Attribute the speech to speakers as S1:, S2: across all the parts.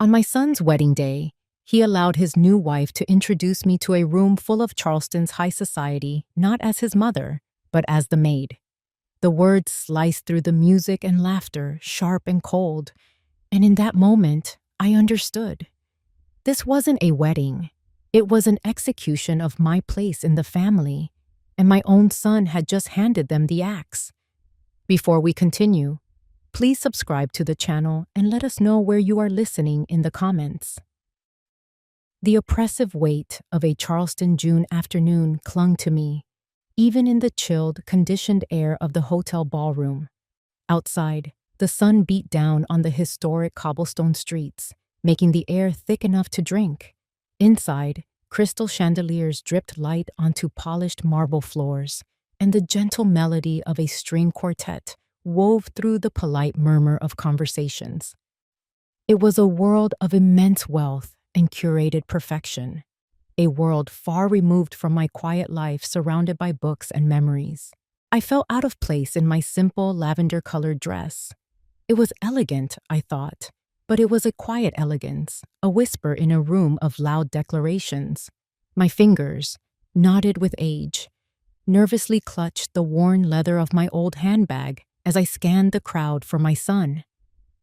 S1: On my son's wedding day, he allowed his new wife to introduce me to a room full of Charleston's high society, not as his mother, but as the maid. The words sliced through the music and laughter, sharp and cold, and in that moment, I understood. This wasn't a wedding. It was an execution of my place in the family, and my own son had just handed them the axe. Before we continue, please subscribe to the channel and let us know where you are listening in the comments. The oppressive weight of a Charleston June afternoon clung to me, even in the chilled, conditioned air of the hotel ballroom. Outside, the sun beat down on the historic cobblestone streets, making the air thick enough to drink. Inside, crystal chandeliers dripped light onto polished marble floors, and the gentle melody of a string quartet wove through the polite murmur of conversations. It was a world of immense wealth and curated perfection, a world far removed from my quiet life surrounded by books and memories. I felt out of place in my simple lavender-colored dress. It was elegant, I thought, but it was a quiet elegance, a whisper in a room of loud declarations. My fingers, knotted with age, nervously clutched the worn leather of my old handbag as I scanned the crowd for my son.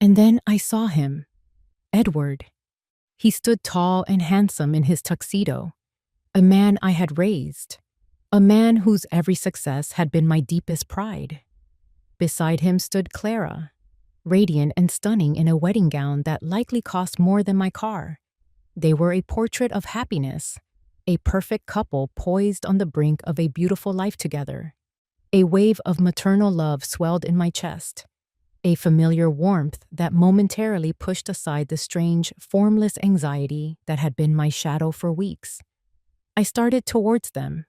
S1: And then I saw him, Edward. He stood tall and handsome in his tuxedo, a man I had raised, a man whose every success had been my deepest pride. Beside him stood Clara, radiant and stunning in a wedding gown that likely cost more than my car. They were a portrait of happiness, a perfect couple poised on the brink of a beautiful life together. A wave of maternal love swelled in my chest, a familiar warmth that momentarily pushed aside the strange, formless anxiety that had been my shadow for weeks. I started towards them,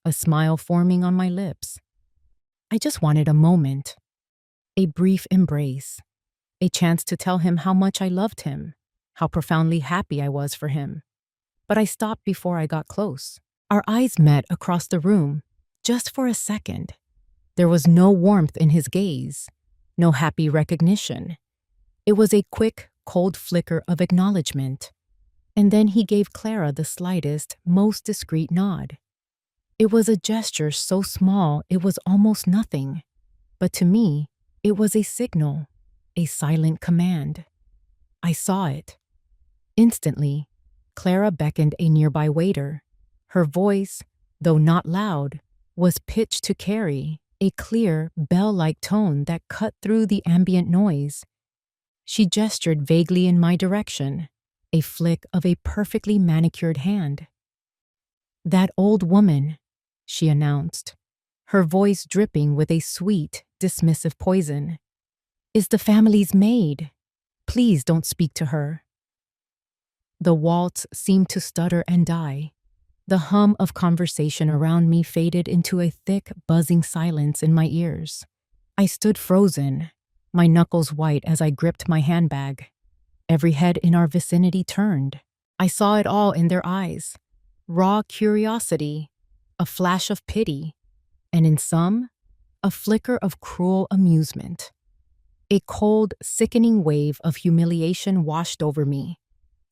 S1: a smile forming on my lips. I just wanted a moment, a brief embrace, a chance to tell him how much I loved him, how profoundly happy I was for him. But I stopped before I got close. Our eyes met across the room, just for a second. There was no warmth in his gaze, no happy recognition. It was a quick, cold flicker of acknowledgement, and then he gave Clara the slightest, most discreet nod. It was a gesture so small it was almost nothing, but to me, it was a signal, a silent command. I saw it. Instantly, Clara beckoned a nearby waiter. Her voice, though not loud, was pitched to carry a clear, bell-like tone that cut through the ambient noise. She gestured vaguely in my direction, a flick of a perfectly manicured hand. "That old woman," she announced, her voice dripping with a sweet, dismissive poison, "is the family's maid. Please don't speak to her." The waltz seemed to stutter and die. The hum of conversation around me faded into a thick, buzzing silence in my ears. I stood frozen, my knuckles white as I gripped my handbag. Every head in our vicinity turned. I saw it all in their eyes. Raw curiosity, a flash of pity, and in some, a flicker of cruel amusement. A cold, sickening wave of humiliation washed over me,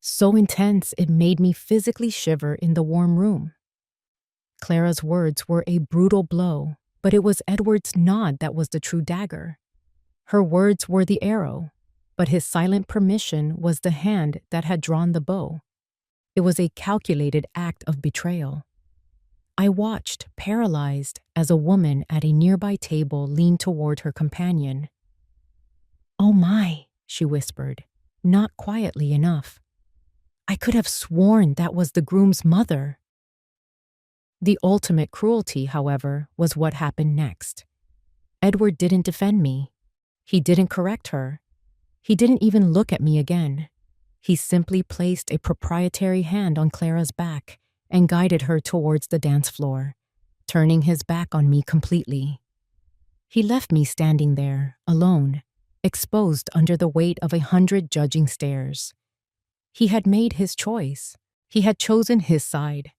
S1: so intense it made me physically shiver in the warm room. Clara's words were a brutal blow, but it was Edward's nod that was the true dagger. Her words were the arrow, but his silent permission was the hand that had drawn the bow. It was a calculated act of betrayal. I watched, paralyzed, as a woman at a nearby table leaned toward her companion. "Oh my," she whispered, not quietly enough. "I could have sworn that was the groom's mother." The ultimate cruelty, however, was what happened next. Edward didn't defend me. He didn't correct her. He didn't even look at me again. He simply placed a proprietary hand on Clara's back and guided her towards the dance floor, turning his back on me completely. He left me standing there, alone, exposed under the weight of 100 judging stares. He had made his choice. He had chosen his side.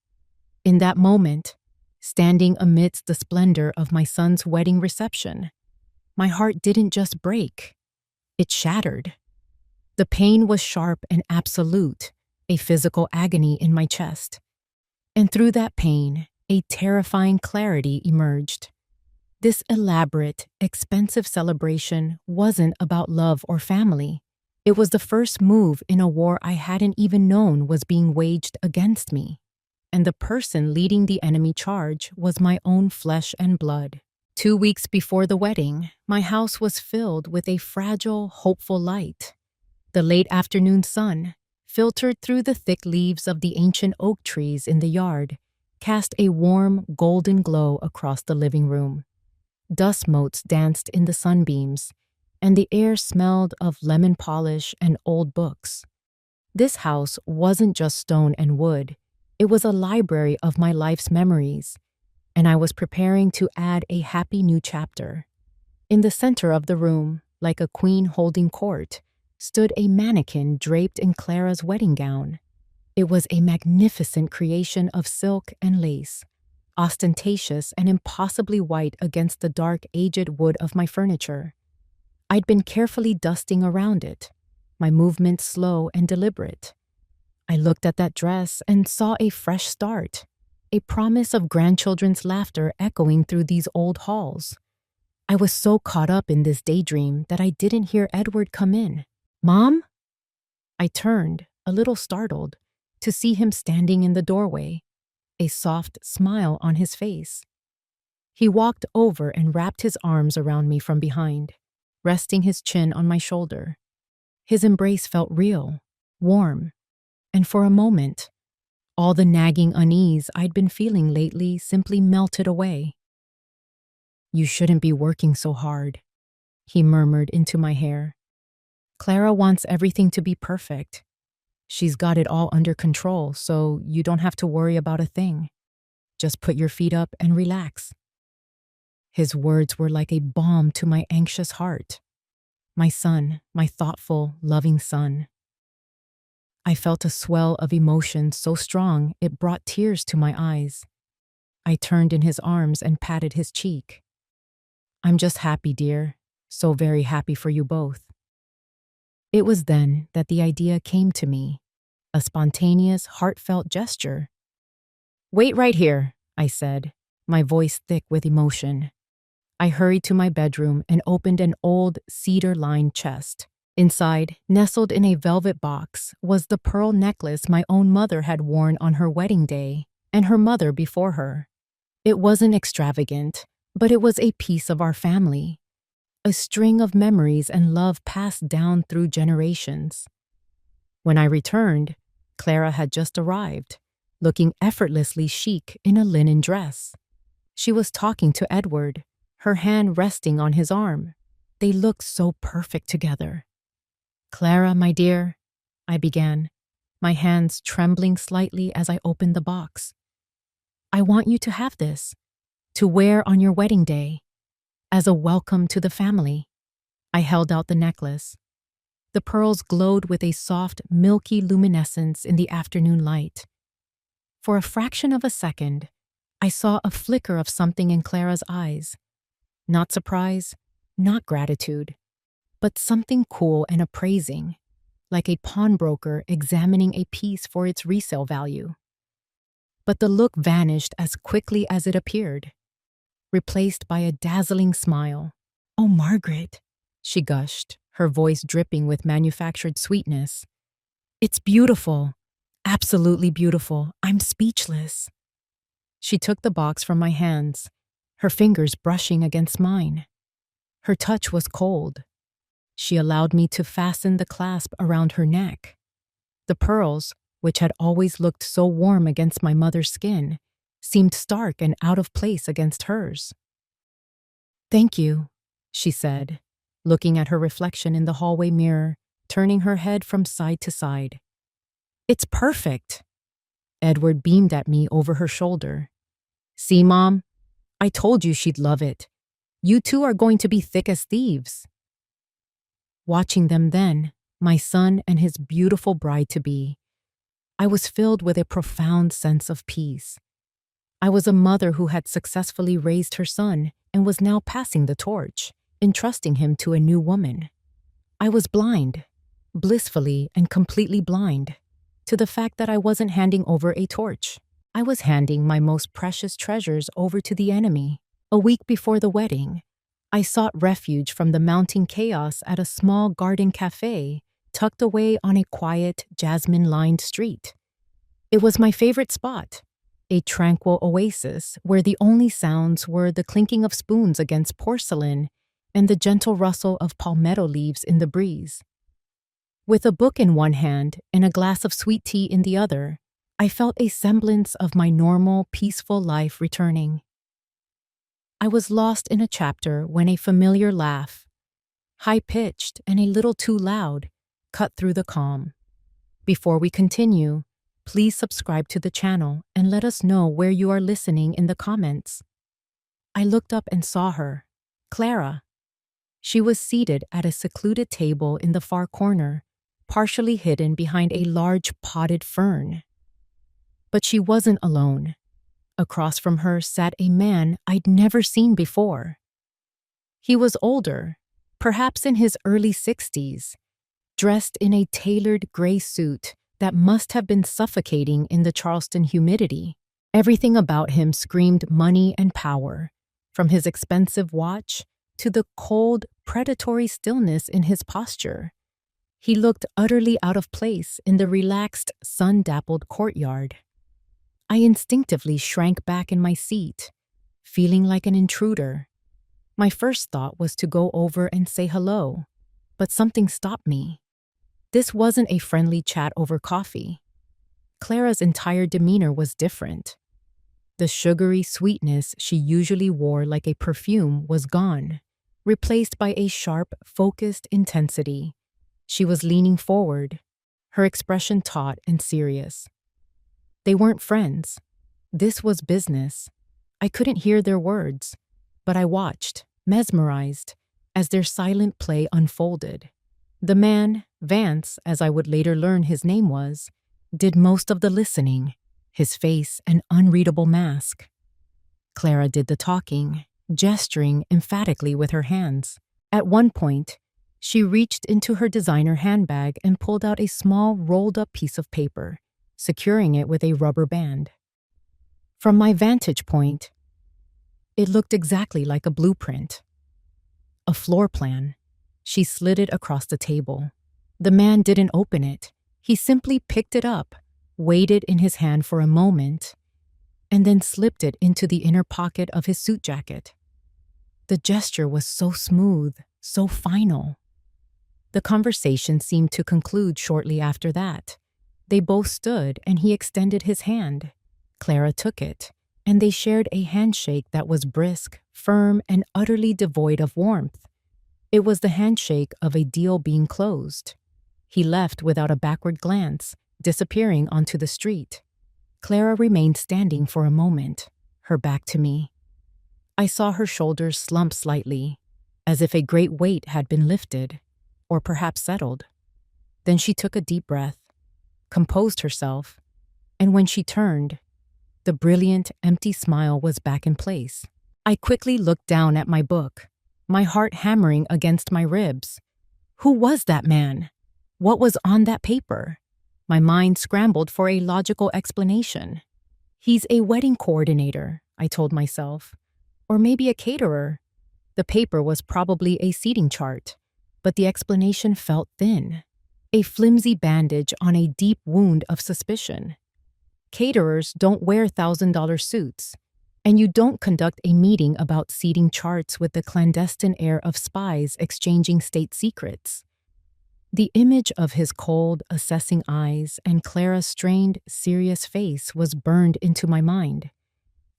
S1: In that moment, standing amidst the splendor of my son's wedding reception, my heart didn't just break. It shattered. The pain was sharp and absolute, a physical agony in my chest. And through that pain, a terrifying clarity emerged. This elaborate, expensive celebration wasn't about love or family. It was the first move in a war I hadn't even known was being waged against me. And the person leading the enemy charge was my own flesh and blood. 2 weeks before the wedding, my house was filled with a fragile, hopeful light. The late afternoon sun, filtered through the thick leaves of the ancient oak trees in the yard, cast a warm, golden glow across the living room. Dust motes danced in the sunbeams, and the air smelled of lemon polish and old books. This house wasn't just stone and wood. It was a library of my life's memories, and I was preparing to add a happy new chapter. In the center of the room, like a queen holding court, stood a mannequin draped in Clara's wedding gown. It was a magnificent creation of silk and lace, ostentatious and impossibly white against the dark, aged wood of my furniture. I'd been carefully dusting around it, my movements slow and deliberate. I looked at that dress and saw a fresh start, a promise of grandchildren's laughter echoing through these old halls. I was so caught up in this daydream that I didn't hear Edward come in. "Mom?" I turned, a little startled, to see him standing in the doorway, a soft smile on his face. He walked over and wrapped his arms around me from behind, resting his chin on my shoulder. His embrace felt real, warm, and for a moment, all the nagging unease I'd been feeling lately simply melted away. "You shouldn't be working so hard," he murmured into my hair. "Clara wants everything to be perfect. She's got it all under control, so you don't have to worry about a thing. Just put your feet up and relax." His words were like a balm to my anxious heart. My son, my thoughtful, loving son. I felt a swell of emotion so strong it brought tears to my eyes. I turned in his arms and patted his cheek. "I'm just happy, dear. So very happy for you both." It was then that the idea came to me, a spontaneous, heartfelt gesture. "Wait right here," I said, my voice thick with emotion. I hurried to my bedroom and opened an old cedar-lined chest. Inside, nestled in a velvet box, was the pearl necklace my own mother had worn on her wedding day, and her mother before her. It wasn't extravagant, but it was a piece of our family, a string of memories and love passed down through generations. When I returned, Clara had just arrived, looking effortlessly chic in a linen dress. She was talking to Edward, her hand resting on his arm. They looked so perfect together. "Clara, my dear," I began, my hands trembling slightly as I opened the box. "I want you to have this, to wear on your wedding day, as a welcome to the family." I held out the necklace. The pearls glowed with a soft, milky luminescence in the afternoon light. For a fraction of a second, I saw a flicker of something in Clara's eyes. Not surprise, not gratitude, but something cool and appraising, like a pawnbroker examining a piece for its resale value. But the look vanished as quickly as it appeared, replaced by a dazzling smile. "Oh, Margaret," she gushed, her voice dripping with manufactured sweetness. "It's beautiful, absolutely beautiful. I'm speechless." She took the box from my hands, her fingers brushing against mine. Her touch was cold. She allowed me to fasten the clasp around her neck. The pearls, which had always looked so warm against my mother's skin, seemed stark and out of place against hers. "Thank you," she said, looking at her reflection in the hallway mirror, turning her head from side to side. "It's perfect." Edward beamed at me over her shoulder. "See, Mom? I told you she'd love it. You two are going to be thick as thieves." Watching them then, my son and his beautiful bride-to-be, I was filled with a profound sense of peace. I was a mother who had successfully raised her son and was now passing the torch, entrusting him to a new woman. I was blind, blissfully and completely blind to the fact that I wasn't handing over a torch. I was handing my most precious treasures over to the enemy. A week before the wedding, I sought refuge from the mounting chaos at a small garden cafe tucked away on a quiet, jasmine-lined street. It was my favorite spot, a tranquil oasis where the only sounds were the clinking of spoons against porcelain and the gentle rustle of palmetto leaves in the breeze. With a book in one hand and a glass of sweet tea in the other, I felt a semblance of my normal, peaceful life returning. I was lost in a chapter when a familiar laugh, high-pitched and a little too loud, cut through the calm. Before we continue, please subscribe to the channel and let us know where you are listening in the comments. I looked up and saw her, Clara. She was seated at a secluded table in the far corner, partially hidden behind a large potted fern. But she wasn't alone. Across from her sat a man I'd never seen before. He was older, perhaps in his early 60s, dressed in a tailored gray suit that must have been suffocating in the Charleston humidity. Everything about him screamed money and power, from his expensive watch to the cold, predatory stillness in his posture. He looked utterly out of place in the relaxed, sun-dappled courtyard. I instinctively shrank back in my seat, feeling like an intruder. My first thought was to go over and say hello, but something stopped me. This wasn't a friendly chat over coffee. Clara's entire demeanor was different. The sugary sweetness she usually wore like a perfume was gone, replaced by a sharp, focused intensity. She was leaning forward, her expression taut and serious. They weren't friends. This was business. I couldn't hear their words, but I watched, mesmerized, as their silent play unfolded. The man, Vance, as I would later learn his name was, did most of the listening, his face an unreadable mask. Clara did the talking, gesturing emphatically with her hands. At one point, she reached into her designer handbag and pulled out a small rolled-up piece of paper, securing it with a rubber band. From my vantage point, it looked exactly like a blueprint. A floor plan. She slid it across the table. The man didn't open it. He simply picked it up, weighed it in his hand for a moment, and then slipped it into the inner pocket of his suit jacket. The gesture was so smooth, so final. The conversation seemed to conclude shortly after that. They both stood and he extended his hand. Clara took it, and they shared a handshake that was brisk, firm, and utterly devoid of warmth. It was the handshake of a deal being closed. He left without a backward glance, disappearing onto the street. Clara remained standing for a moment, her back to me. I saw her shoulders slump slightly, as if a great weight had been lifted, or perhaps settled. Then she took a deep breath, composed herself, and when she turned, the brilliant, empty smile was back in place. I quickly looked down at my book, my heart hammering against my ribs. Who was that man? What was on that paper? My mind scrambled for a logical explanation. He's a wedding coordinator, I told myself. Or maybe a caterer. The paper was probably a seating chart, but the explanation felt thin. A flimsy bandage on a deep wound of suspicion. Caterers don't wear $1,000 suits, and you don't conduct a meeting about seating charts with the clandestine air of spies exchanging state secrets. The image of his cold, assessing eyes and Clara's strained, serious face was burned into my mind.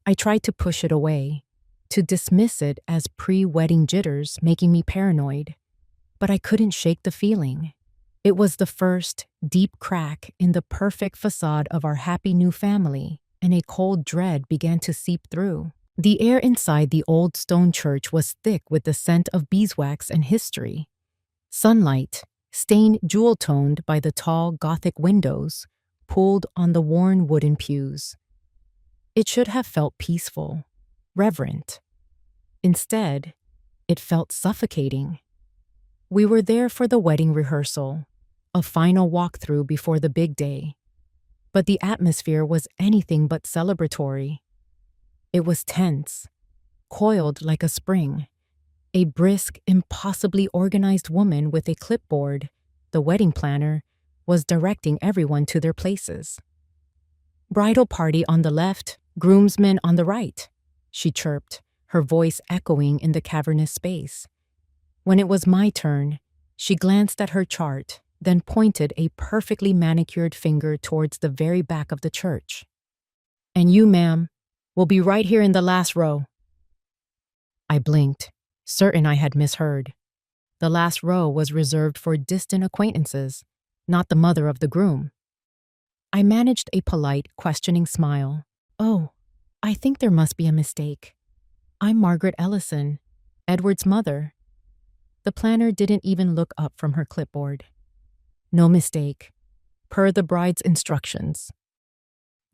S1: I tried to push it away, to dismiss it as pre-wedding jitters making me paranoid, but I couldn't shake the feeling. It was the first deep crack in the perfect facade of our happy new family, and a cold dread began to seep through. The air inside the old stone church was thick with the scent of beeswax and history. Sunlight, stained jewel-toned by the tall Gothic windows, pooled on the worn wooden pews. It should have felt peaceful, reverent. Instead, it felt suffocating. We were there for the wedding rehearsal, a final walkthrough before the big day. But the atmosphere was anything but celebratory. It was tense, coiled like a spring. A brisk, impossibly organized woman with a clipboard, the wedding planner, was directing everyone to their places. "Bridal party on the left, groomsmen on the right," she chirped, her voice echoing in the cavernous space. When it was my turn, she glanced at her chart, then pointed a perfectly manicured finger towards the very back of the church. "And you, ma'am, will be right here in the last row." I blinked, certain I had misheard. The last row was reserved for distant acquaintances, not the mother of the groom. I managed a polite, questioning smile. "Oh, I think there must be a mistake. I'm Margaret Ellison, Edward's mother." The planner didn't even look up from her clipboard. "No mistake. Per the bride's instructions."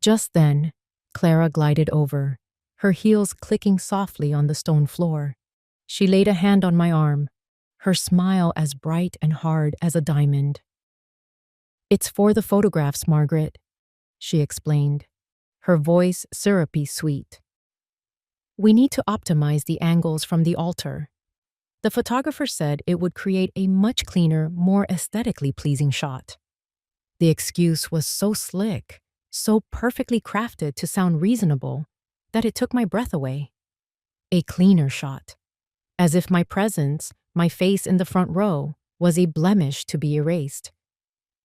S1: Just then, Clara glided over, her heels clicking softly on the stone floor. She laid a hand on my arm, her smile as bright and hard as a diamond. "It's for the photographs, Margaret," she explained, her voice syrupy sweet. "We need to optimize the angles from the altar. The photographer said it would create a much cleaner, more aesthetically pleasing shot." The excuse was so slick, so perfectly crafted to sound reasonable, that it took my breath away. A cleaner shot. As if my presence, my face in the front row, was a blemish to be erased.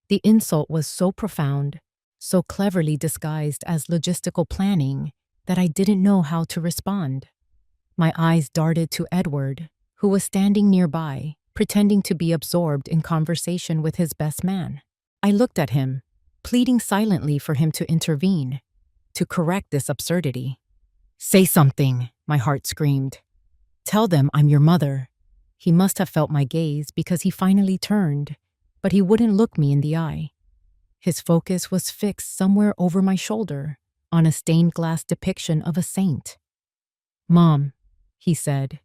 S1: The insult was so profound, so cleverly disguised as logistical planning, that I didn't know how to respond. My eyes darted to Edward, who was standing nearby, pretending to be absorbed in conversation with his best man. I looked at him, pleading silently for him to intervene, to correct this absurdity. "Say something," my heart screamed. "Tell them I'm your mother." He must have felt my gaze because he finally turned, but he wouldn't look me in the eye. His focus was fixed somewhere over my shoulder, on a stained glass depiction of a saint. "Mom," he said,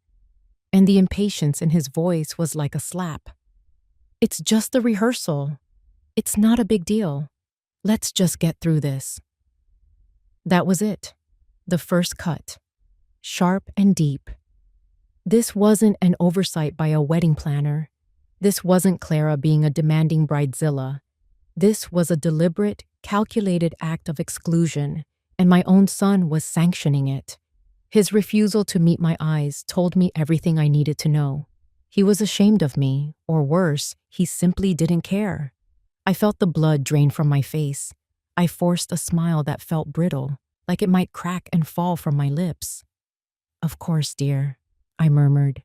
S1: and the impatience in his voice was like a slap. "It's just a rehearsal. It's not a big deal. Let's just get through this." That was it. The first cut. Sharp and deep. This wasn't an oversight by a wedding planner. This wasn't Clara being a demanding bridezilla. This was a deliberate, calculated act of exclusion, and my own son was sanctioning it. His refusal to meet my eyes told me everything I needed to know. He was ashamed of me, or worse, he simply didn't care. I felt the blood drain from my face. I forced a smile that felt brittle, like it might crack and fall from my lips. "Of course, dear," I murmured,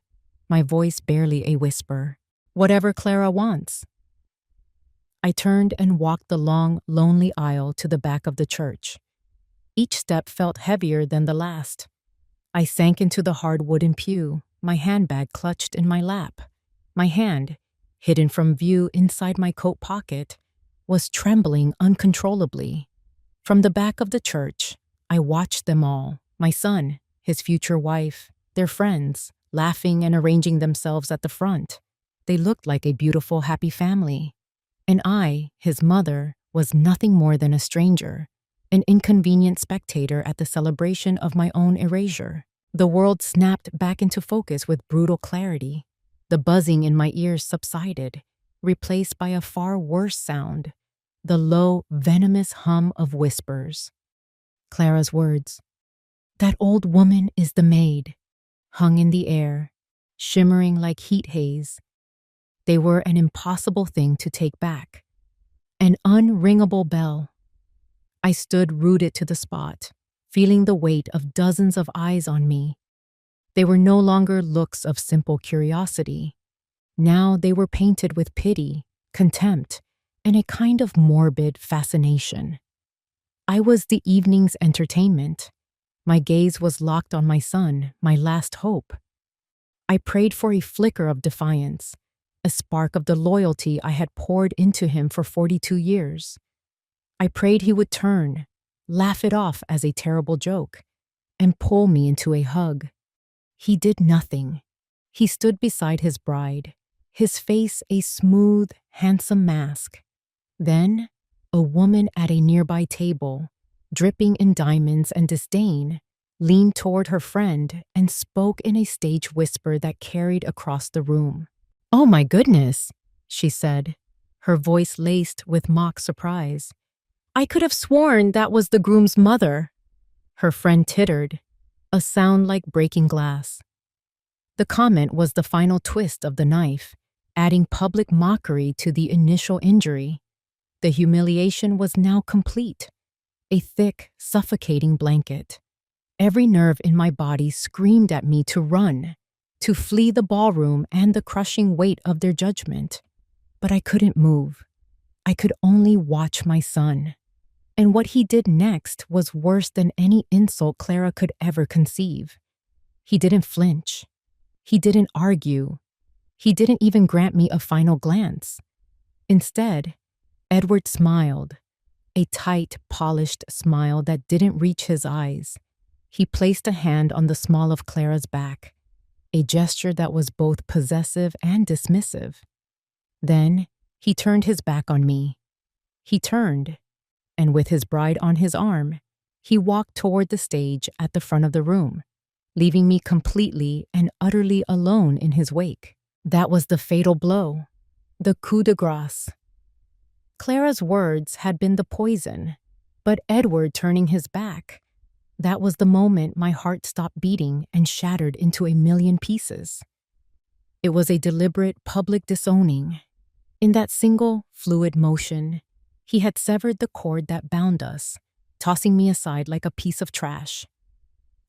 S1: my voice barely a whisper. "Whatever Clara wants." I turned and walked the long, lonely aisle to the back of the church. Each step felt heavier than the last. I sank into the hard wooden pew, my handbag clutched in my lap. My hand, hidden from view inside my coat pocket, was trembling uncontrollably. From the back of the church, I watched them all, my son, his future wife, their friends, laughing and arranging themselves at the front. They looked like a beautiful, happy family. And I, his mother, was nothing more than a stranger, an inconvenient spectator at the celebration of my own erasure. The world snapped back into focus with brutal clarity. The buzzing in my ears subsided, replaced by a far worse sound, the low, venomous hum of whispers. Clara's words, "That old woman is the maid," hung in the air, shimmering like heat haze. They were an impossible thing to take back. An unringable bell. I stood rooted to the spot, feeling the weight of dozens of eyes on me. They were no longer looks of simple curiosity. Now they were painted with pity, contempt, and a kind of morbid fascination. I was the evening's entertainment. My gaze was locked on my son, my last hope. I prayed for a flicker of defiance, a spark of the loyalty I had poured into him for 42 years. I prayed he would turn, laugh it off as a terrible joke, and pull me into a hug. He did nothing. He stood beside his bride, his face a smooth, handsome mask, Then, a woman at a nearby table, dripping in diamonds and disdain, leaned toward her friend and spoke in a stage whisper that carried across the room. "Oh my goodness," she said, her voice laced with mock surprise. "I could have sworn that was the groom's mother." Her friend tittered, a sound like breaking glass. The comment was the final twist of the knife, adding public mockery to the initial injury. The humiliation was now complete, a thick, suffocating blanket. Every nerve in my body screamed at me to run, to flee the ballroom and the crushing weight of their judgment. But I couldn't move. I could only watch my son. And what he did next was worse than any insult Clara could ever conceive. He didn't flinch. He didn't argue. He didn't even grant me a final glance. Instead, Edward smiled, a tight, polished smile that didn't reach his eyes. He placed a hand on the small of Clara's back, a gesture that was both possessive and dismissive. Then, he turned his back on me. He turned, and with his bride on his arm, he walked toward the stage at the front of the room, leaving me completely and utterly alone in his wake. That was the fatal blow, the coup de grace. Clara's words had been the poison, but Edward turning his back, that was the moment my heart stopped beating and shattered into a million pieces. It was a deliberate public disowning. In that single, fluid motion, he had severed the cord that bound us, tossing me aside like a piece of trash.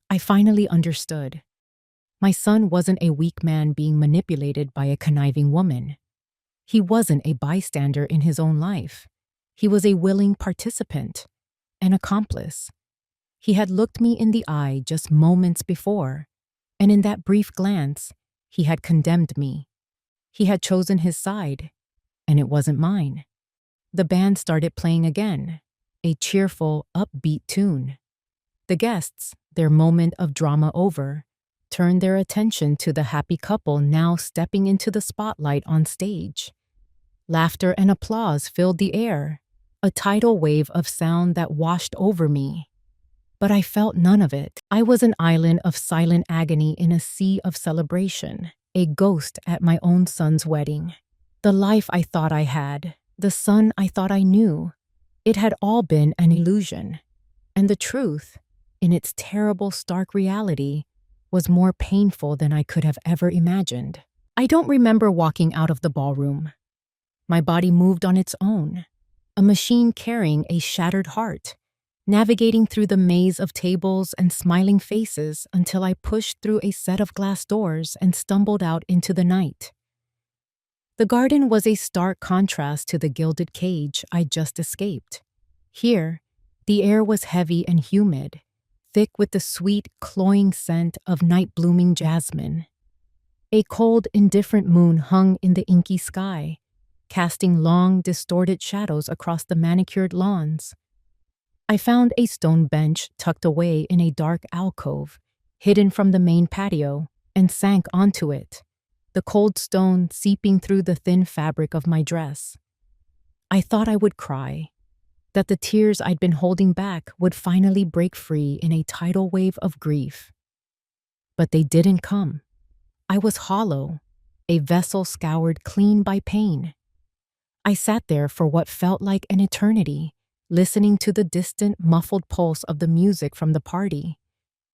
S1: I finally understood. My son wasn't a weak man being manipulated by a conniving woman. He wasn't a bystander in his own life. He was a willing participant, an accomplice. He had looked me in the eye just moments before, and in that brief glance, he had condemned me. He had chosen his side, and it wasn't mine. The band started playing again, a cheerful, upbeat tune. The guests, their moment of drama over, turned their attention to the happy couple now stepping into the spotlight on stage. Laughter and applause filled the air, a tidal wave of sound that washed over me. But I felt none of it. I was an island of silent agony in a sea of celebration, a ghost at my own son's wedding. The life I thought I had, the son I thought I knew, it had all been an illusion. And the truth, in its terrible, stark reality, was more painful than I could have ever imagined. I don't remember walking out of the ballroom. My body moved on its own, a machine carrying a shattered heart, navigating through the maze of tables and smiling faces until I pushed through a set of glass doors and stumbled out into the night. The garden was a stark contrast to the gilded cage I'd just escaped. Here, the air was heavy and humid, thick with the sweet, cloying scent of night-blooming jasmine. A cold, indifferent moon hung in the inky sky, casting long, distorted shadows across the manicured lawns. I found a stone bench tucked away in a dark alcove, hidden from the main patio, and sank onto it, the cold stone seeping through the thin fabric of my dress. I thought I would cry, that the tears I'd been holding back would finally break free in a tidal wave of grief. But they didn't come. I was hollow, a vessel scoured clean by pain. I sat there for what felt like an eternity, listening to the distant, muffled pulse of the music from the party.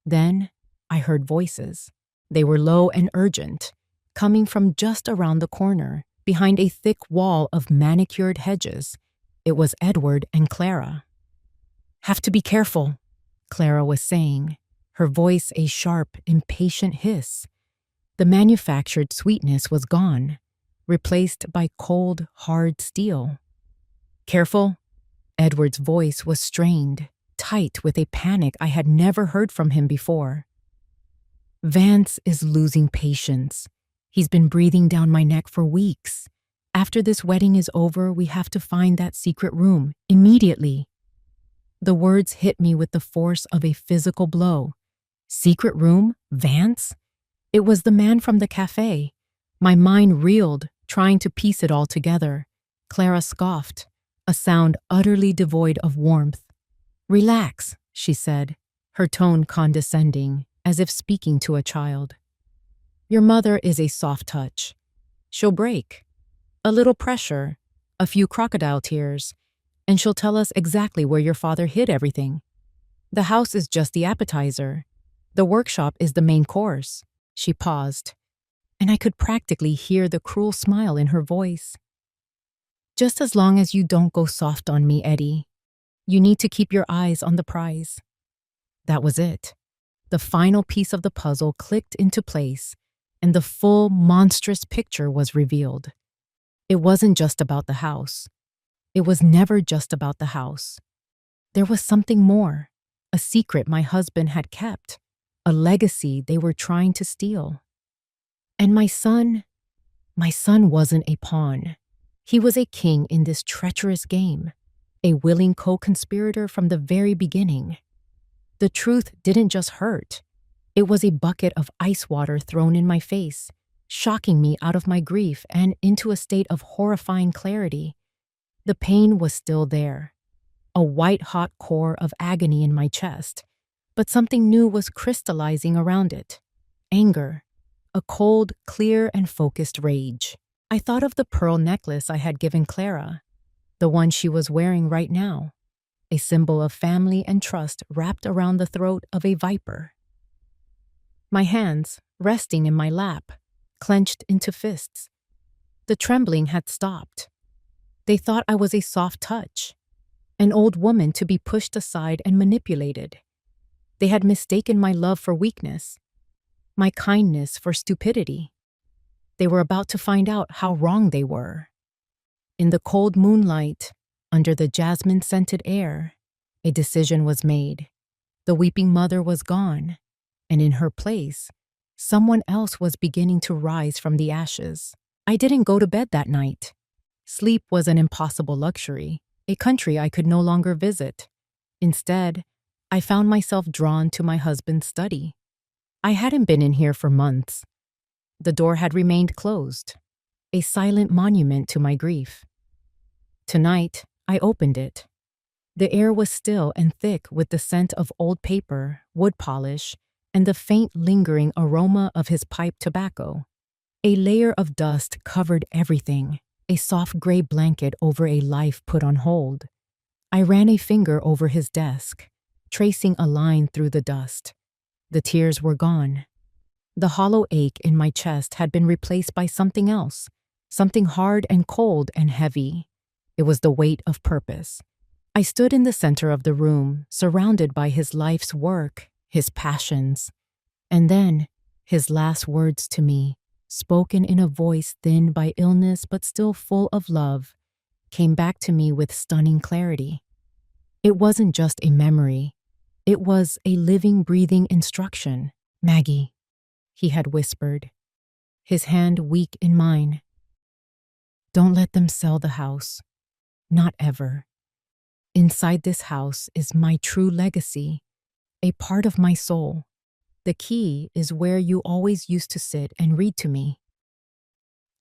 S1: Then, I heard voices. They were low and urgent, coming from just around the corner, behind a thick wall of manicured hedges. It was Edward and Clara. "Have to be careful," Clara was saying, her voice a sharp, impatient hiss. The manufactured sweetness was gone, replaced by cold, hard steel. "Careful?" Edward's voice was strained, tight with a panic I had never heard from him before. "Vance is losing patience. He's been breathing down my neck for weeks. After this wedding is over, we have to find that secret room, immediately." The words hit me with the force of a physical blow. Secret room? Vance? It was the man from the cafe. My mind reeled, trying to piece it all together. Clara scoffed. a sound utterly devoid of warmth. "Relax," she said, her tone condescending, as if speaking to a child. "Your mother is a soft touch. She'll break. A little pressure, a few crocodile tears, and she'll tell us exactly where your father hid everything. The house is just the appetizer. The workshop is the main course." She paused, and I could practically hear the cruel smile in her voice. "Just as long as you don't go soft on me, Eddie. You need to keep your eyes on the prize." That was it. The final piece of the puzzle clicked into place, and the full, monstrous picture was revealed. It wasn't just about the house. It was never just about the house. There was something more, a secret my husband had kept, a legacy they were trying to steal. And my son wasn't a pawn. He was a king in this treacherous game, a willing co-conspirator from the very beginning. The truth didn't just hurt. It was a bucket of ice water thrown in my face, shocking me out of my grief and into a state of horrifying clarity. The pain was still there, a white-hot core of agony in my chest, but something new was crystallizing around it. Anger, a cold, clear, and focused rage. I thought of the pearl necklace I had given Clara, the one she was wearing right now, a symbol of family and trust wrapped around the throat of a viper. My hands, resting in my lap, clenched into fists. The trembling had stopped. They thought I was a soft touch, an old woman to be pushed aside and manipulated. They had mistaken my love for weakness, my kindness for stupidity. They were about to find out how wrong they were. In the cold moonlight, under the jasmine-scented air, a decision was made. The weeping mother was gone, and in her place, someone else was beginning to rise from the ashes. I didn't go to bed that night. Sleep was an impossible luxury, a country I could no longer visit. Instead, I found myself drawn to my husband's study. I hadn't been in here for months. The door had remained closed, a silent monument to my grief. Tonight, I opened it. The air was still and thick with the scent of old paper, wood polish, and the faint lingering aroma of his pipe tobacco. A layer of dust covered everything, a soft gray blanket over a life put on hold. I ran a finger over his desk, tracing a line through the dust. The tears were gone. The hollow ache in my chest had been replaced by something else, something hard and cold and heavy. It was the weight of purpose. I stood in the center of the room, surrounded by his life's work, his passions. And then, his last words to me, spoken in a voice thinned by illness but still full of love, came back to me with stunning clarity. It wasn't just a memory. It was a living, breathing instruction. "Maggie," he had whispered, his hand weak in mine. "Don't let them sell the house. Not ever. Inside this house is my true legacy, a part of my soul. The key is where you always used to sit and read to me."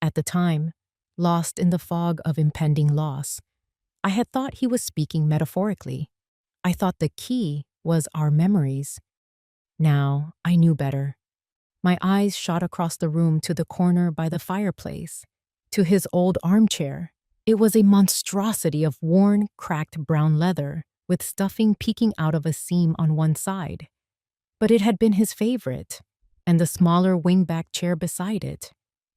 S1: At the time, lost in the fog of impending loss, I had thought he was speaking metaphorically. I thought the key was our memories. Now, I knew better. My eyes shot across the room to the corner by the fireplace, to his old armchair. It was a monstrosity of worn, cracked brown leather, with stuffing peeking out of a seam on one side. But it had been his favorite, and the smaller wingback chair beside it.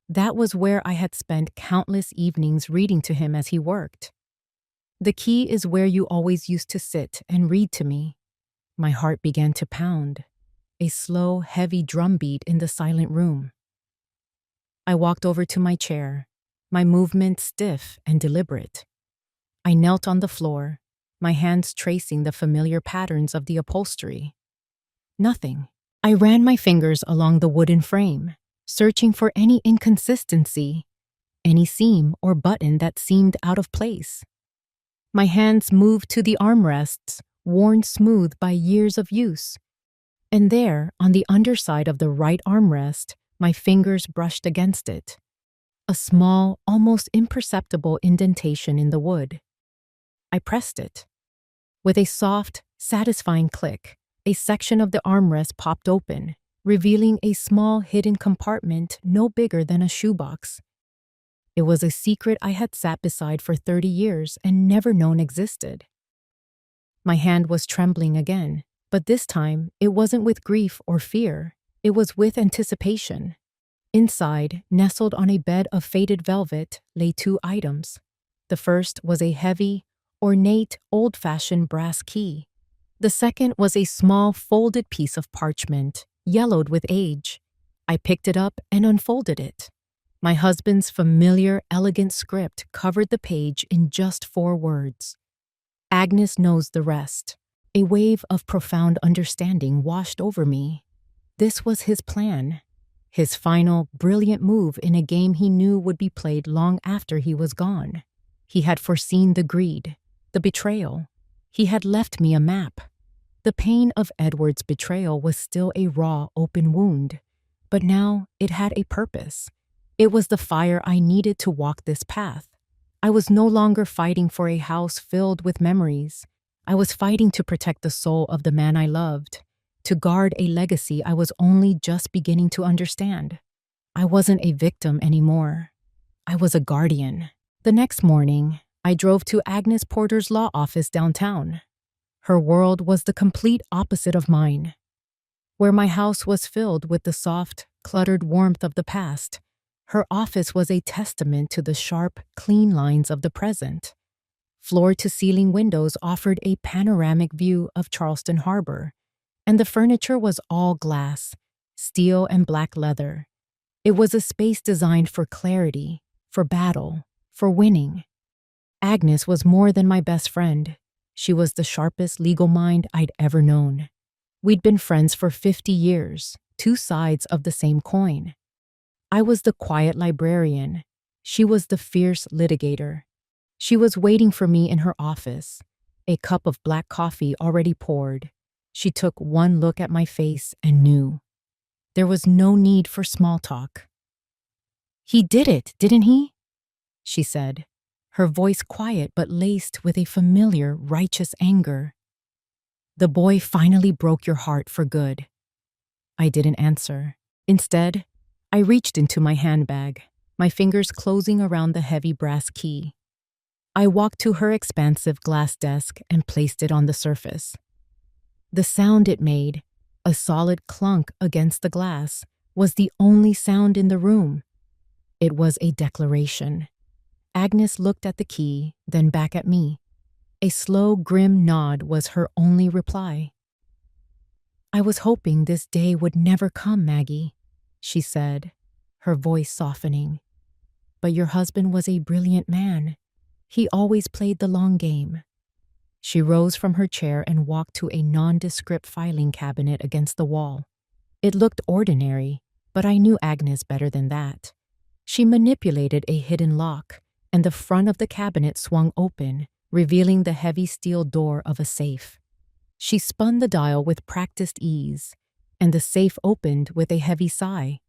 S1: That was where I had spent countless evenings reading to him as he worked. "The key is where you always used to sit and read to me." My heart began to pound, a slow, heavy drumbeat in the silent room. I walked over to my chair, my movement stiff and deliberate. I knelt on the floor, my hands tracing the familiar patterns of the upholstery. Nothing. I ran my fingers along the wooden frame, searching for any inconsistency, any seam or button that seemed out of place. My hands moved to the armrests, worn smooth by years of use. And there, on the underside of the right armrest, my fingers brushed against it. A small, almost imperceptible indentation in the wood. I pressed it. With a soft, satisfying click, a section of the armrest popped open, revealing a small hidden compartment no bigger than a shoebox. It was a secret I had sat beside for 30 years and never known existed. My hand was trembling again, but this time it wasn't with grief or fear, it was with anticipation. Inside, nestled on a bed of faded velvet, lay 2 items. The first was a heavy, ornate, old-fashioned brass key. The second was a small, folded piece of parchment, yellowed with age. I picked it up and unfolded it. My husband's familiar, elegant script covered the page in just 4 words. Agnes knows the rest. A wave of profound understanding washed over me. This was his plan. His final, brilliant move in a game he knew would be played long after he was gone. He had foreseen the greed, the betrayal. He had left me a map. The pain of Edward's betrayal was still a raw, open wound, but now it had a purpose. It was the fire I needed to walk this path. I was no longer fighting for a house filled with memories. I was fighting to protect the soul of the man I loved, to guard a legacy I was only just beginning to understand. I wasn't a victim anymore. I was a guardian. The next morning, I drove to Agnes Porter's law office downtown. Her world was the complete opposite of mine. Where my house was filled with the soft, cluttered warmth of the past, her office was a testament to the sharp, clean lines of the present. Floor-to-ceiling windows offered a panoramic view of Charleston Harbor, and the furniture was all glass, steel and black leather. It was a space designed for clarity, for battle, for winning. Agnes was more than my best friend. She was the sharpest legal mind I'd ever known. We'd been friends for 50 years, 2 sides of the same coin. I was the quiet librarian. She was the fierce litigator. She was waiting for me in her office, a cup of black coffee already poured. She took one look at my face and knew. There was no need for small talk. "He did it, didn't he?" she said, her voice quiet but laced with a familiar, righteous anger. "The boy finally broke your heart for good." I didn't answer. Instead, I reached into my handbag, my fingers closing around the heavy brass key. I walked to her expansive glass desk and placed it on the surface. The sound it made, a solid clunk against the glass, was the only sound in the room. It was a declaration. Agnes looked at the key, then back at me. A slow, grim nod was her only reply. "I was hoping this day would never come, Maggie," she said, her voice softening. "But your husband was a brilliant man. He always played the long game." She rose from her chair and walked to a nondescript filing cabinet against the wall. It looked ordinary, but I knew Agnes better than that. She manipulated a hidden lock, and the front of the cabinet swung open, revealing the heavy steel door of a safe. She spun the dial with practiced ease, and the safe opened with a heavy sigh.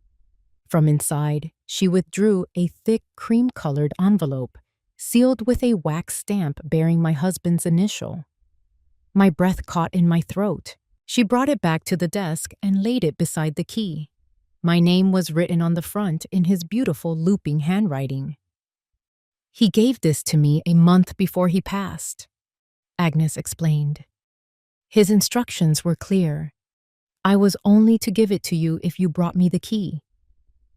S1: From inside, she withdrew a thick cream-colored envelope, sealed with a wax stamp bearing my husband's initial. My breath caught in my throat. She brought it back to the desk and laid it beside the key. My name was written on the front in his beautiful looping handwriting. "He gave this to me a month before he passed," Agnes explained. "His instructions were clear. I was only to give it to you if you brought me the key.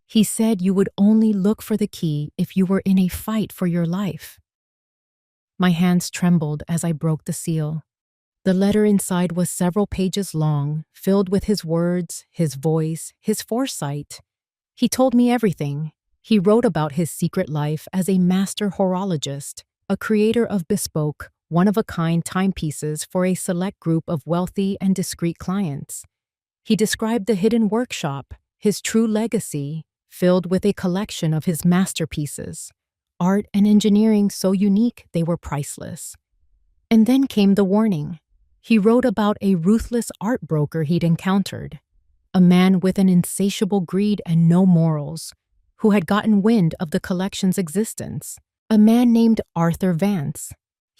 S1: He said you would only look for the key if you were in a fight for your life." My hands trembled as I broke the seal. The letter inside was several pages long, filled with his words, his voice, his foresight. He told me everything. He wrote about his secret life as a master horologist, a creator of bespoke, one-of-a-kind timepieces for a select group of wealthy and discreet clients. He described the hidden workshop, his true legacy, filled with a collection of his masterpieces, art and engineering so unique they were priceless. And then came the warning. He wrote about a ruthless art broker he'd encountered, a man with an insatiable greed and no morals, who had gotten wind of the collection's existence, a man named Arthur Vance.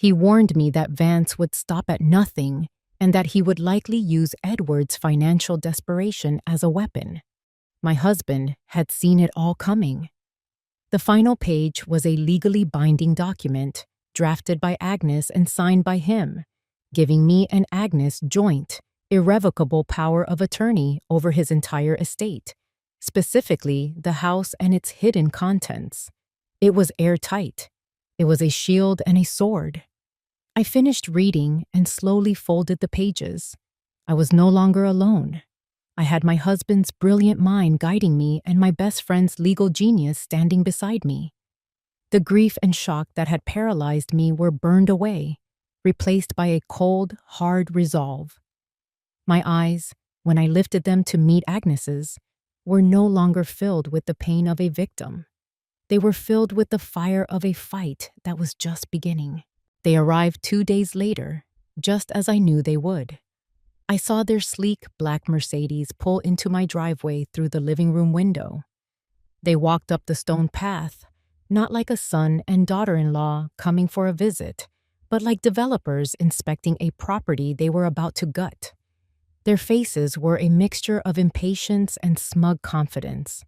S1: He warned me that Vance would stop at nothing and that he would likely use Edward's financial desperation as a weapon. My husband had seen it all coming. The final page was a legally binding document drafted by Agnes and signed by him, giving me and Agnes joint, irrevocable power of attorney over his entire estate, specifically the house and its hidden contents. It was airtight. It was a shield and a sword. I finished reading and slowly folded the pages. I was no longer alone. I had my husband's brilliant mind guiding me and my best friend's legal genius standing beside me. The grief and shock that had paralyzed me were burned away, replaced by a cold, hard resolve. My eyes, when I lifted them to meet Agnes's, were no longer filled with the pain of a victim. They were filled with the fire of a fight that was just beginning. They arrived 2 days later, just as I knew they would. I saw their sleek black Mercedes pull into my driveway through the living room window. They walked up the stone path, not like a son and daughter-in-law coming for a visit, but like developers inspecting a property they were about to gut. Their faces were a mixture of impatience and smug confidence.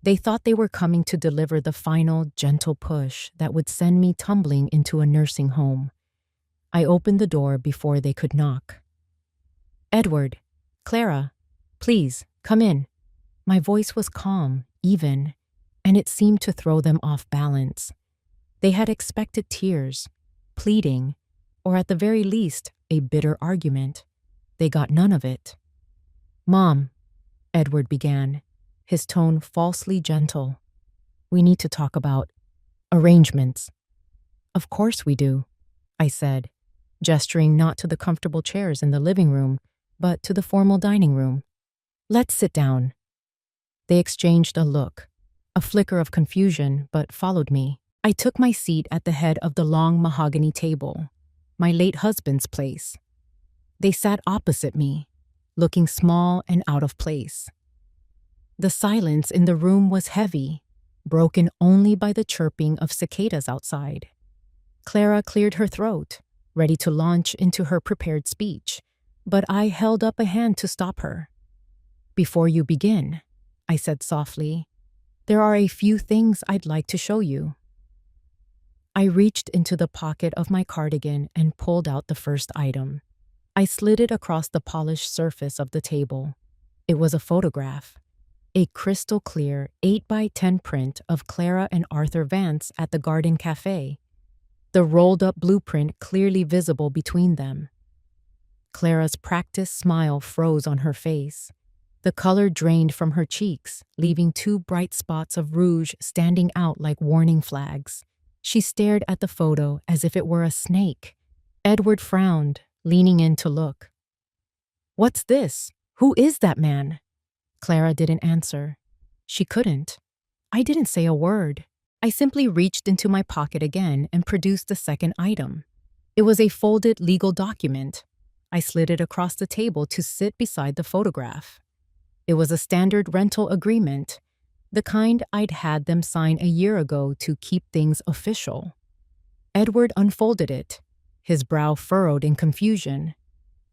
S1: They thought they were coming to deliver the final, gentle push that would send me tumbling into a nursing home. I opened the door before they could knock. "Edward, Clara, please, come in." My voice was calm, even, and it seemed to throw them off balance. They had expected tears, pleading, or at the very least, a bitter argument. They got none of it. "Mom," Edward began, his tone falsely gentle. "We need to talk about arrangements." "Of course we do," I said, gesturing not to the comfortable chairs in the living room, but to the formal dining room. "Let's sit down." They exchanged a look, a flicker of confusion, but followed me. I took my seat at the head of the long mahogany table, my late husband's place. They sat opposite me, looking small and out of place. The silence in the room was heavy, broken only by the chirping of cicadas outside. Clara cleared her throat, ready to launch into her prepared speech, but I held up a hand to stop her. "Before you begin," I said softly, "there are a few things I'd like to show you." I reached into the pocket of my cardigan and pulled out the first item. I slid it across the polished surface of the table. It was a photograph, a crystal clear 8x10 print of Clara and Arthur Vance at the Garden Cafe, the rolled-up blueprint clearly visible between them. Clara's practiced smile froze on her face. The color drained from her cheeks, leaving 2 bright spots of rouge standing out like warning flags. She stared at the photo as if it were a snake. Edward frowned, leaning in to look. "What's this? Who is that man?" Clara didn't answer. She couldn't. I didn't say a word. I simply reached into my pocket again and produced the second item. It was a folded legal document. I slid it across the table to sit beside the photograph. It was a standard rental agreement, the kind I'd had them sign a year ago to keep things official. Edward unfolded it, his brow furrowed in confusion.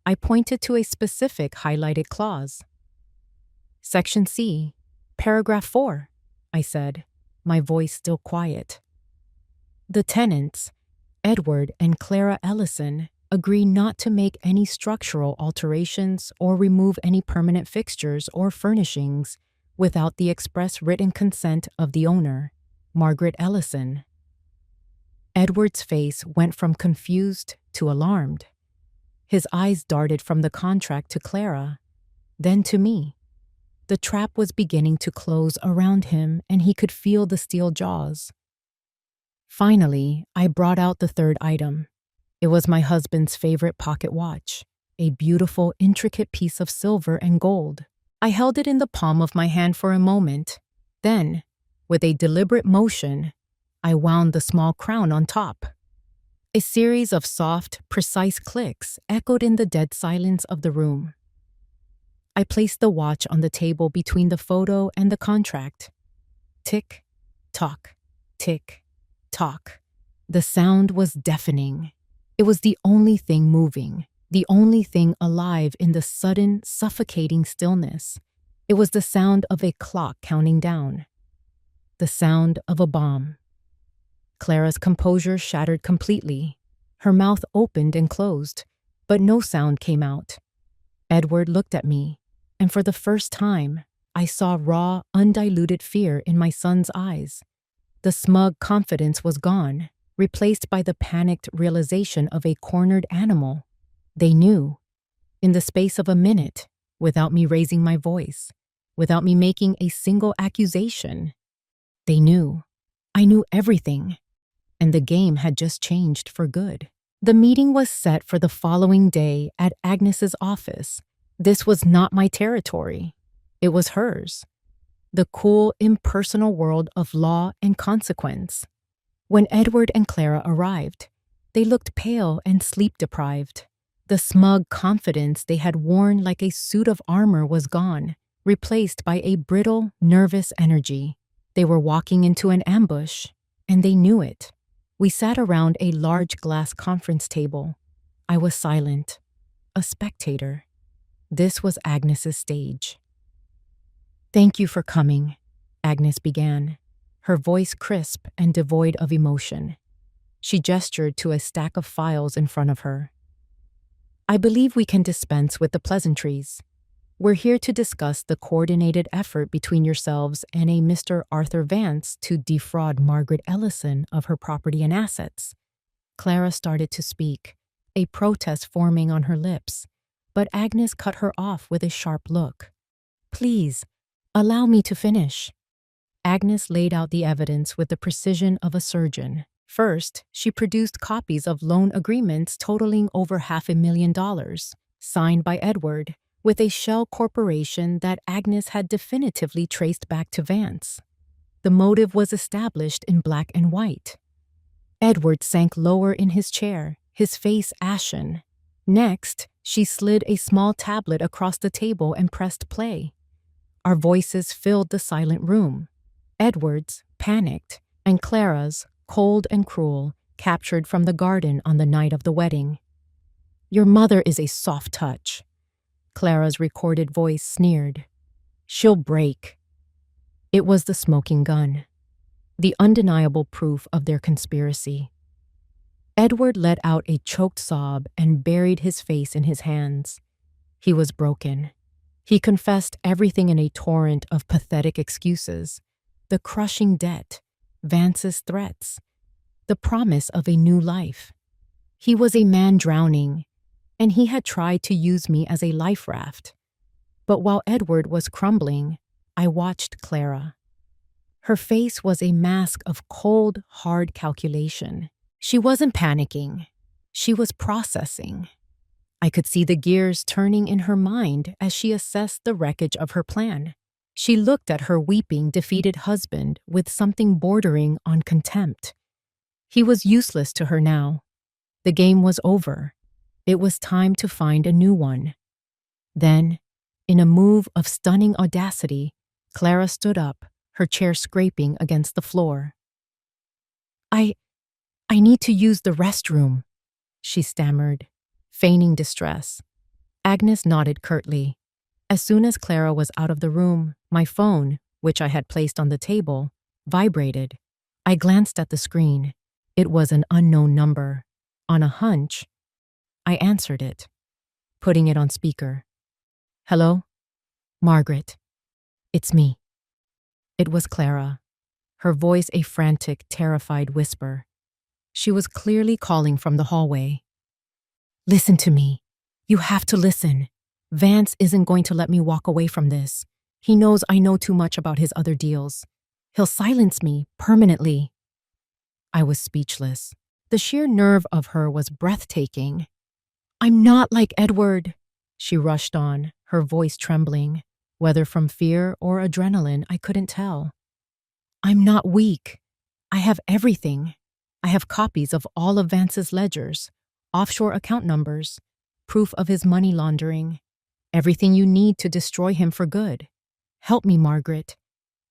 S1: I pointed to a specific highlighted clause. "Section C, paragraph 4, I said, my voice still quiet. "The tenants, Edward and Clara Ellison, agree not to make any structural alterations or remove any permanent fixtures or furnishings without the express written consent of the owner, Margaret Ellison." Edward's face went from confused to alarmed. His eyes darted from the contract to Clara, then to me. The trap was beginning to close around him, and he could feel the steel jaws. Finally, I brought out the third item. It was my husband's favorite pocket watch, a beautiful, intricate piece of silver and gold. I held it in the palm of my hand for a moment. Then, with a deliberate motion, I wound the small crown on top. A series of soft, precise clicks echoed in the dead silence of the room. I placed the watch on the table between the photo and the contract. Tick, tock, tick, tock. The sound was deafening. It was the only thing moving, the only thing alive in the sudden, suffocating stillness. It was the sound of a clock counting down, the sound of a bomb. Clara's composure shattered completely. Her mouth opened and closed, but no sound came out. Edward looked at me, and for the first time, I saw raw, undiluted fear in my son's eyes. The smug confidence was gone, replaced by the panicked realization of a cornered animal. They knew, in the space of a minute, without me raising my voice, without me making a single accusation. They knew. I knew everything, and the game had just changed for good. The meeting was set for the following day at Agnes's office. This was not my territory. It was hers. The cool, impersonal world of law and consequence. When Edward and Clara arrived, they looked pale and sleep-deprived. The smug confidence they had worn like a suit of armor was gone, replaced by a brittle, nervous energy. They were walking into an ambush, and they knew it. We sat around a large glass conference table. I was silent, a spectator. This was Agnes's stage. "Thank you for coming," Agnes began, her voice crisp and devoid of emotion. She gestured to a stack of files in front of her. "I believe we can dispense with the pleasantries. We're here to discuss the coordinated effort between yourselves and a Mr. Arthur Vance to defraud Margaret Ellison of her property and assets." Clara started to speak, a protest forming on her lips, but Agnes cut her off with a sharp look. "Please, allow me to finish." Agnes laid out the evidence with the precision of a surgeon. First, she produced copies of loan agreements totaling over $500,000, signed by Edward, with a shell corporation that Agnes had definitively traced back to Vance. The motive was established in black and white. Edward sank lower in his chair, his face ashen. Next, she slid a small tablet across the table and pressed play. Our voices filled the silent room. Edward's, panicked, and Clara's, cold and cruel, captured from the garden on the night of the wedding. "Your mother is a soft touch," Clara's recorded voice sneered. "She'll break." It was the smoking gun, the undeniable proof of their conspiracy. Edward let out a choked sob and buried his face in his hands. He was broken. He confessed everything in a torrent of pathetic excuses. The crushing debt, Vance's threats, the promise of a new life. He was a man drowning, and he had tried to use me as a life raft. But while Edward was crumbling, I watched Clara. Her face was a mask of cold, hard calculation. She wasn't panicking. She was processing. I could see the gears turning in her mind as she assessed the wreckage of her plan. She looked at her weeping, defeated husband with something bordering on contempt. He was useless to her now. The game was over. It was time to find a new one. Then, in a move of stunning audacity, Clara stood up, her chair scraping against the floor. I need to use the restroom," she stammered, feigning distress. Agnes nodded curtly. As soon as Clara was out of the room, my phone, which I had placed on the table, vibrated. I glanced at the screen. It was an unknown number. On a hunch, I answered it, putting it on speaker. "Hello? Margaret. It's me." It was Clara, her voice a frantic, terrified whisper. She was clearly calling from the hallway. "Listen to me. You have to listen. Vance isn't going to let me walk away from this. He knows I know too much about his other deals. He'll silence me permanently." I was speechless. The sheer nerve of her was breathtaking. "I'm not like Edward," she rushed on, her voice trembling. Whether from fear or adrenaline, I couldn't tell. "I'm not weak. I have everything. I have copies of all of Vance's ledgers, offshore account numbers, proof of his money laundering, everything you need to destroy him for good. Help me, Margaret.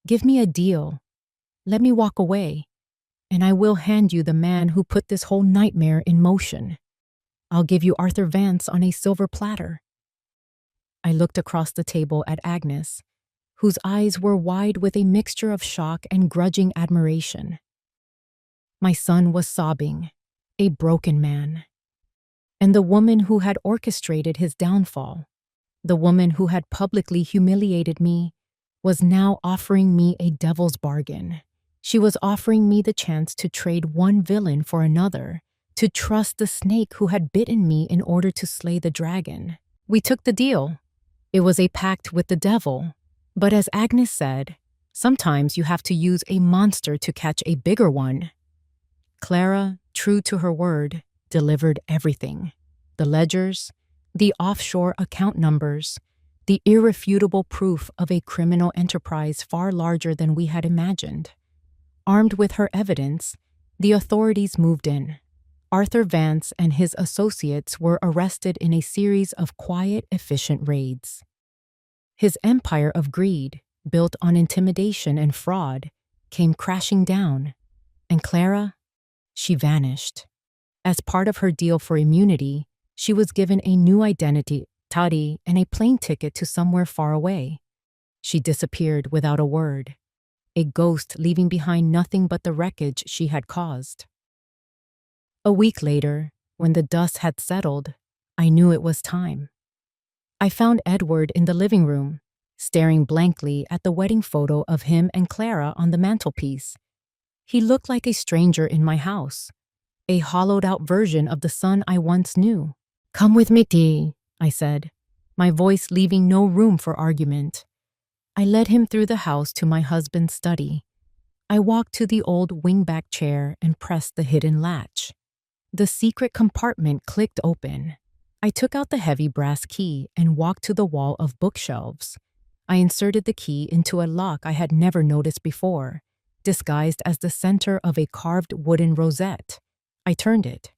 S1: Give me a deal. Let me walk away, and I will hand you the man who put this whole nightmare in motion." I'll give you Arthur Vance on a silver platter." I looked across the table at Agnes, whose eyes were wide with a mixture of shock and grudging admiration. My son was sobbing, a broken man. And the woman who had orchestrated his downfall, the woman who had publicly humiliated me, was now offering me a devil's bargain. She was offering me the chance to trade one villain for another, to trust the snake who had bitten me in order to slay the dragon. We took the deal. It was a pact with the devil. But as Agnes said, sometimes you have to use a monster to catch a bigger one. Clara, true to her word, delivered everything. The ledgers, the offshore account numbers, the irrefutable proof of a criminal enterprise far larger than we had imagined. Armed with her evidence, the authorities moved in. Arthur Vance and his associates were arrested in a series of quiet, efficient raids. His empire of greed, built on intimidation and fraud, came crashing down. And Clara? She vanished. As part of her deal for immunity, she was given a new identity, Toddy, and a plane ticket to somewhere far away. She disappeared without a word, a ghost leaving behind nothing but the wreckage she had caused. A week later, when the dust had settled, I knew it was time. I found Edward in the living room, staring blankly at the wedding photo of him and Clara on the mantelpiece. He looked like a stranger in my house, a hollowed-out version of the son I once knew. "Come with me, Dee," I said, my voice leaving no room for argument. I led him through the house to my husband's study. I walked to the old wingback chair and pressed the hidden latch. The secret compartment clicked open. I took out the heavy brass key and walked to the wall of bookshelves. I inserted the key into a lock I had never noticed before, disguised as the center of a carved wooden rosette. I turned it.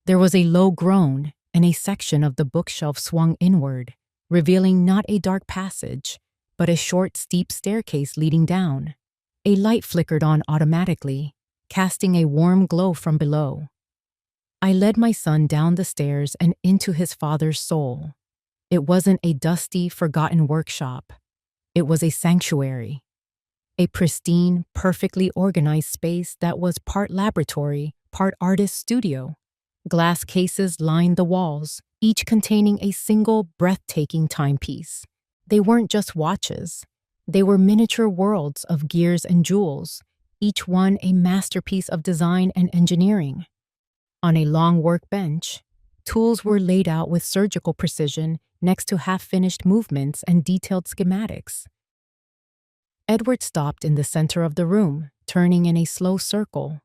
S1: There was a low groan, and a section of the bookshelf swung inward, revealing not a dark passage, but a short, steep staircase leading down. A light flickered on automatically, casting a warm glow from below. I led my son down the stairs and into his father's soul. It wasn't a dusty, forgotten workshop. It was a sanctuary. A pristine, perfectly organized space that was part laboratory, part artist studio. Glass cases lined the walls, each containing a single, breathtaking timepiece. They weren't just watches. They were miniature worlds of gears and jewels, each one a masterpiece of design and engineering. On a long workbench, tools were laid out with surgical precision next to half-finished movements and detailed schematics. Edward stopped in the center of the room, turning in a slow circle.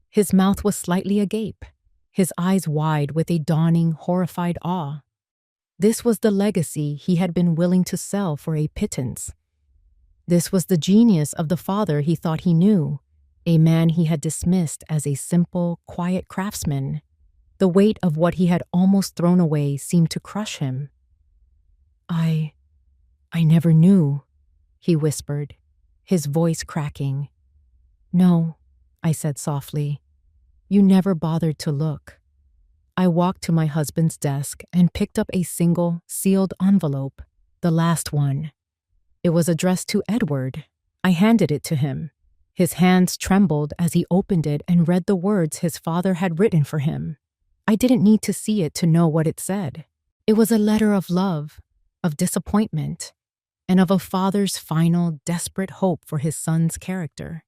S1: His mouth was slightly agape, his eyes wide with a dawning, horrified awe. This was the legacy he had been willing to sell for a pittance. This was the genius of the father he thought he knew, a man he had dismissed as a simple, quiet craftsman. The weight of what he had almost thrown away seemed to crush him. I never knew," he whispered, his voice cracking. "No," I said softly. "You never bothered to look." I walked to my husband's desk and picked up a single, sealed envelope, the last one. It was addressed to Edward. I handed it to him. His hands trembled as he opened it and read the words his father had written for him. I didn't need to see it to know what it said. It was a letter of love, of disappointment, and of a father's final, desperate hope for his son's character.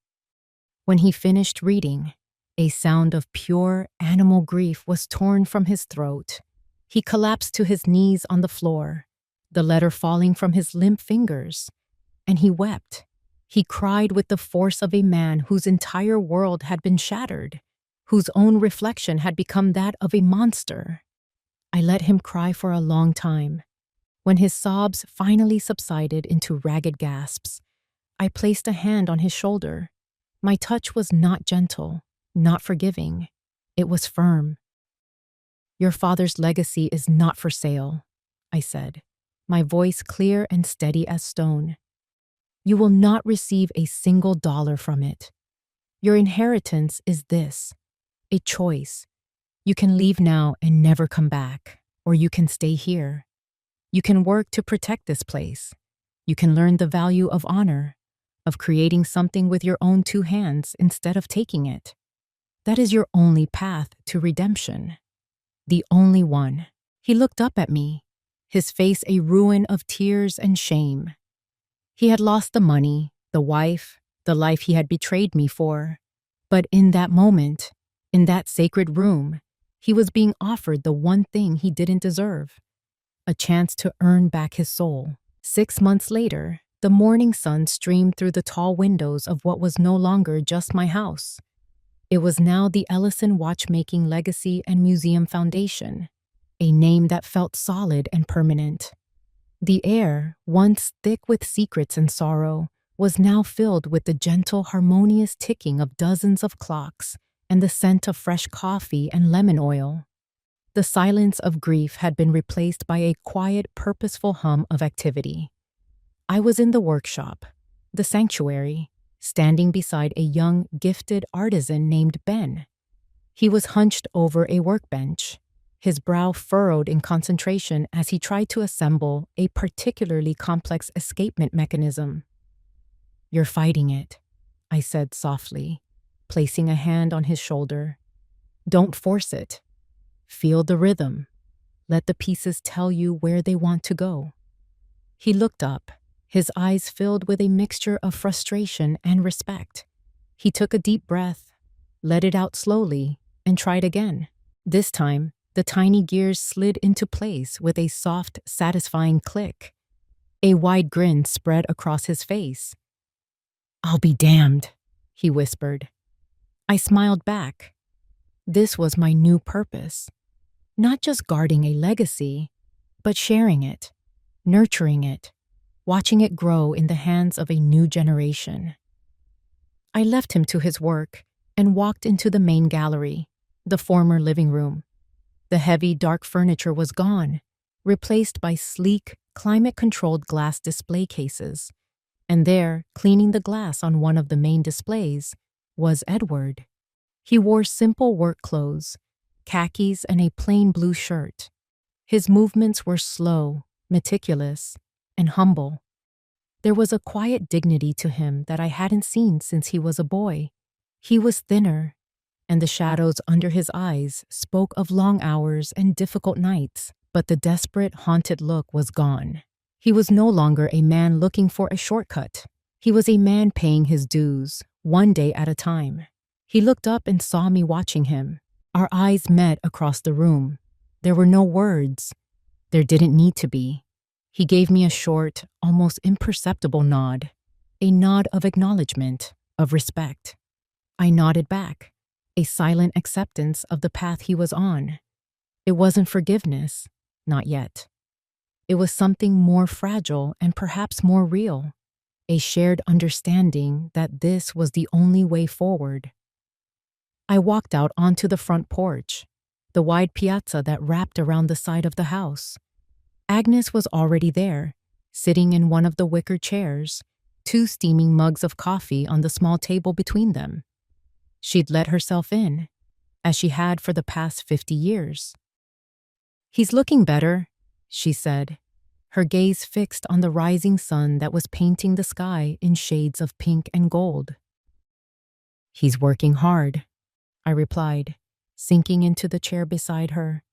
S1: When he finished reading, a sound of pure animal grief was torn from his throat. He collapsed to his knees on the floor, the letter falling from his limp fingers, and he wept. He cried with the force of a man whose entire world had been shattered, whose own reflection had become that of a monster. I let him cry for a long time. When his sobs finally subsided into ragged gasps, I placed a hand on his shoulder. My touch was not gentle, not forgiving. It was firm. "Your father's legacy is not for sale," I said, my voice clear and steady as stone. "You will not receive a single dollar from it. Your inheritance is this, a choice. You can leave now and never come back, or you can stay here. You can work to protect this place. You can learn the value of honor, of creating something with your own two hands instead of taking it. That is your only path to redemption. The only one. He looked up at me, his face a ruin of tears and shame. He had lost the money, the wife, the life he had betrayed me for. But in that moment, in that sacred room, he was being offered the one thing he didn't deserve, a chance to earn back his soul. 6 months later, the morning sun streamed through the tall windows of what was no longer just my house. It was now the Ellison Watchmaking Legacy and Museum Foundation, a name that felt solid and permanent. The air, once thick with secrets and sorrow, was now filled with the gentle, harmonious ticking of dozens of clocks and the scent of fresh coffee and lemon oil. The silence of grief had been replaced by a quiet, purposeful hum of activity. I was in the workshop, the sanctuary, standing beside a young, gifted artisan named Ben. He was hunched over a workbench, his brow furrowed in concentration as he tried to assemble a particularly complex escapement mechanism. "You're fighting it," I said softly, placing a hand on his shoulder. "Don't force it. Feel the rhythm. Let the pieces tell you where they want to go." He looked up, his eyes filled with a mixture of frustration and respect. He took a deep breath, let it out slowly, and tried again. This time, the tiny gears slid into place with a soft, satisfying click. A wide grin spread across his face. "I'll be damned," he whispered. I smiled back. This was my new purpose. Not just guarding a legacy, but sharing it, nurturing it, watching it grow in the hands of a new generation. I left him to his work and walked into the main gallery, the former living room. The heavy, dark furniture was gone, replaced by sleek, climate-controlled glass display cases. And there, cleaning the glass on one of the main displays, was Edward. He wore simple work clothes, khakis and a plain blue shirt. His movements were slow, meticulous, and humble. There was a quiet dignity to him that I hadn't seen since he was a boy. He was thinner, and the shadows under his eyes spoke of long hours and difficult nights, but the desperate, haunted look was gone. He was no longer a man looking for a shortcut. He was a man paying his dues, one day at a time. He looked up and saw me watching him. Our eyes met across the room. There were no words. There didn't need to be. He gave me a short, almost imperceptible nod, a nod of acknowledgement, of respect. I nodded back, a silent acceptance of the path he was on. It wasn't forgiveness, not yet. It was something more fragile and perhaps more real, a shared understanding that this was the only way forward. I walked out onto the front porch, the wide piazza that wrapped around the side of the house. Agnes was already there, sitting in one of the wicker chairs, 2 steaming mugs of coffee on the small table between them. She'd let herself in, as she had for the past 50 years. "He's looking better," she said, her gaze fixed on the rising sun that was painting the sky in shades of pink and gold. "He's working hard," I replied, sinking into the chair beside her.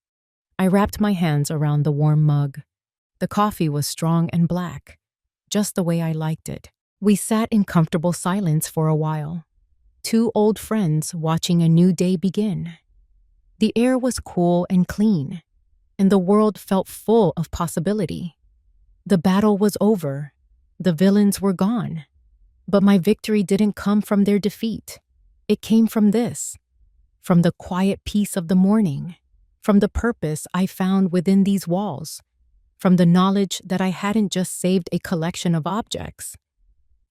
S1: I wrapped my hands around the warm mug. The coffee was strong and black, just the way I liked it. We sat in comfortable silence for a while, 2 old friends watching a new day begin. The air was cool and clean, and the world felt full of possibility. The battle was over. The villains were gone. But my victory didn't come from their defeat. It came from this, from the quiet peace of the morning, from the purpose I found within these walls, from the knowledge that I hadn't just saved a collection of objects.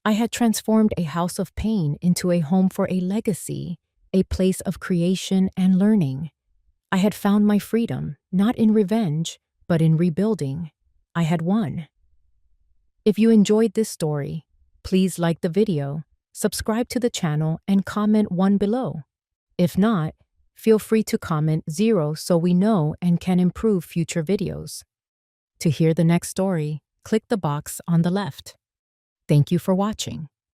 S1: I had transformed a house of pain into a home for a legacy, a place of creation and learning. I had found my freedom, not in revenge, but in rebuilding. I had won. If you enjoyed this story, please like the video, subscribe to the channel, and comment 1 below. If not, Feel free to comment 0 so we know and can improve future videos. To hear the next story, click the box on the left. Thank you for watching.